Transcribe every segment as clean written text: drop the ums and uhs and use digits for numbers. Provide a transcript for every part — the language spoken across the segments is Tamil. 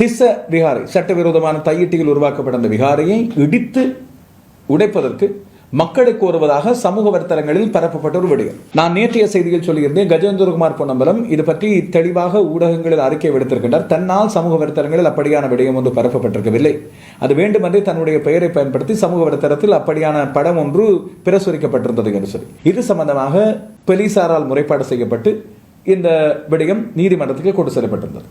திஸ்ஸ விகாரை சட்டவிரோதமான தையிட்டியில் உருவாக்கப்பட்ட அந்த விகாரையை இடித்து உடைப்பதற்கு மக்களை கோருவதாக சமூக வலைத்தளங்களில் பரப்பப்பட்ட ஒரு விடயம். நான் நேற்றைய செய்தியில் சொல்லியிருந்தேன், கஜேந்திரகுமார் பொன்னம்பலம் இது பற்றி தெளிவாக ஊடகங்களில் அறிக்கை விடுத்திருக்கின்றார். தன்னால் சமூக வலைத்தளங்களில் அப்படியான விடயம் ஒன்று பரப்பப்பட்டிருக்கவில்லை. அது வேண்டுமென்றே தன்னுடைய பெயரை பயன்படுத்தி சமூக வலைத்தளத்தில் அப்படியான படம் ஒன்று பிரசுரிக்கப்பட்டிருந்தது என்று சொல்லி இது சம்பந்தமாக போலீசாரால் முறைப்பாடு செய்யப்பட்டு இந்த விடயம் நீதிமன்றத்துக்கு கொண்டு செல்லப்பட்டிருந்தது.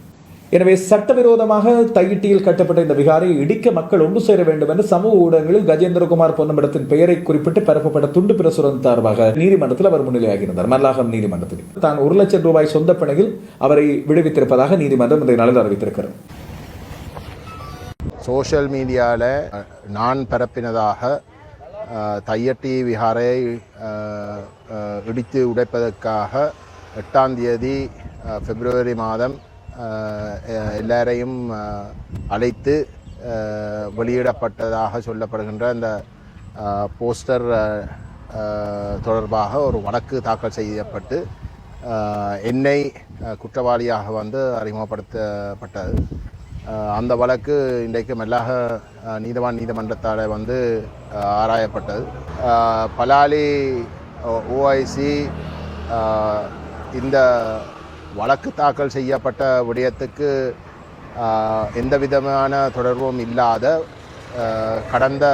எனவே சட்டவிரோதமாக தையிட்டியில் கட்டப்பட்ட இந்த விகாரை இடிக்க மக்கள் ஒன்று சேர வேண்டும் என்று சமூக ஊடகங்களில் கஜேந்திரகுமார் பொன்னம்பலத்தின் பெயரை குறிப்பிட்டு பரப்பப்பட்ட துண்டு பிரசுரம் சார்பாக நீதிமன்றத்தில் அவர் முன்னிலையாகியிருந்தார். மல்லாகம் நீதிமன்றத்தில் தான் 1 லட்சம் ரூபாய் சொந்த பிணையில் அவரை விடுவித்திருப்பதாக நீதிமன்றம் இன்றைய நாளில் அறிவித்திருக்கிறது. சோஷியல் மீடியாவில் நான் பரப்பினதாக தையட்டி விகாரை இடித்து உடைப்பதற்காக 8ஆம் தேதி பிப்ரவரி மாதம் எல்லாரையும் அழைத்து வெளியிடப்பட்டதாக சொல்லப்படுகின்ற அந்த போஸ்டர் தொடர்பாக ஒரு வழக்கு தாக்கல் செய்யப்பட்டு என்னை குற்றவாளியாக அறிமுகப்படுத்தப்பட்டது. அந்த வழக்கு இன்றைக்கு மெல்லாக நீதவான் நீதிமன்றத்தால் ஆராயப்பட்டது. பலாலி ஓஐசி இந்த வழக்கு தாக்கல் செய்யப்பட்ட விடயத்துக்கு எந்த விதமான தொடர்பும் இல்லாத கடந்த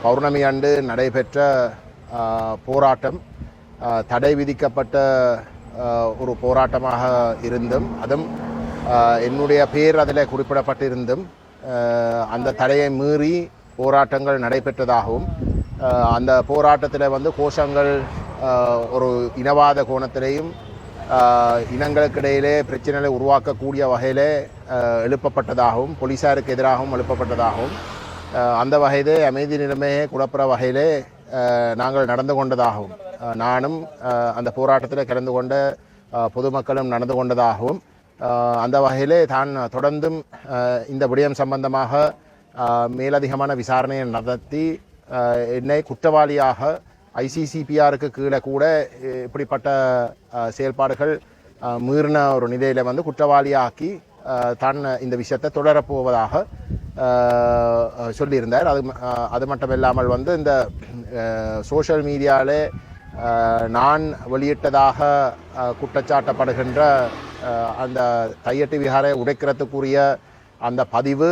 பௌர்ணமி அன்று நடைபெற்ற போராட்டம் தடை விதிக்கப்பட்ட ஒரு போராட்டமாக இருந்தும் அதுவும் என்னுடைய பேர் அதில் குறிப்பிடப்பட்டிருந்தும் அந்த தடையை மீறி போராட்டங்கள் நடைபெற்றதாகவும் அந்த போராட்டத்தில் கோஷங்கள் ஒரு இனவாத கோணத்திலேயும் இனங்களுக்கிடையிலே பிரச்சனைகளை உருவாக்கக்கூடிய வகையிலே எழுப்பப்பட்டதாகவும் போலீசாருக்கு எதிராகவும் எழுப்பப்பட்டதாகவும் அந்த வகையிலே அமைதி நிலைமையை குழப்புற வகையிலே நாங்கள் நடந்து கொண்டதாகவும் நானும் அந்த போராட்டத்தில் கலந்து கொண்ட பொதுமக்களும் நடந்து கொண்டதாகவும் அந்த வகையிலே தான் தொடர்ந்தும் இந்த விடயம் சம்பந்தமாக மேலதிகமான விசாரணையை நடத்தி என்னை குற்றவாளியாக ஐசிசிபிஆருக்கு கீழே கூட இப்படிப்பட்ட செயல்பாடுகள் மீறின ஒரு நிலையில் குற்றவாளியாக்கி தான் இந்த விஷயத்தை தொடரப்போவதாக சொல்லியிருந்தார். அது மட்டும் இல்லாமல் இந்த சோஷியல் மீடியாவில் நான் வெளியிட்டதாக குற்றச்சாட்டப்படுகின்ற அந்த தையட்டி விகாரை உடைக்கிறதுக்குரிய அந்த பதிவு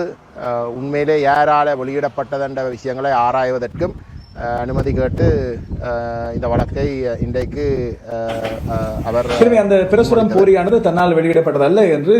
உண்மையிலே யாரால் வெளியிடப்பட்டதென்ற விஷயங்களை ஆராய்வதற்கும் அனுமதி கேட்டு இந்த வழக்கை இன்றைக்கு அவர் அந்த பிரசுரம் போரியானது தன்னால் வெளியிடப்பட்டதல்ல என்று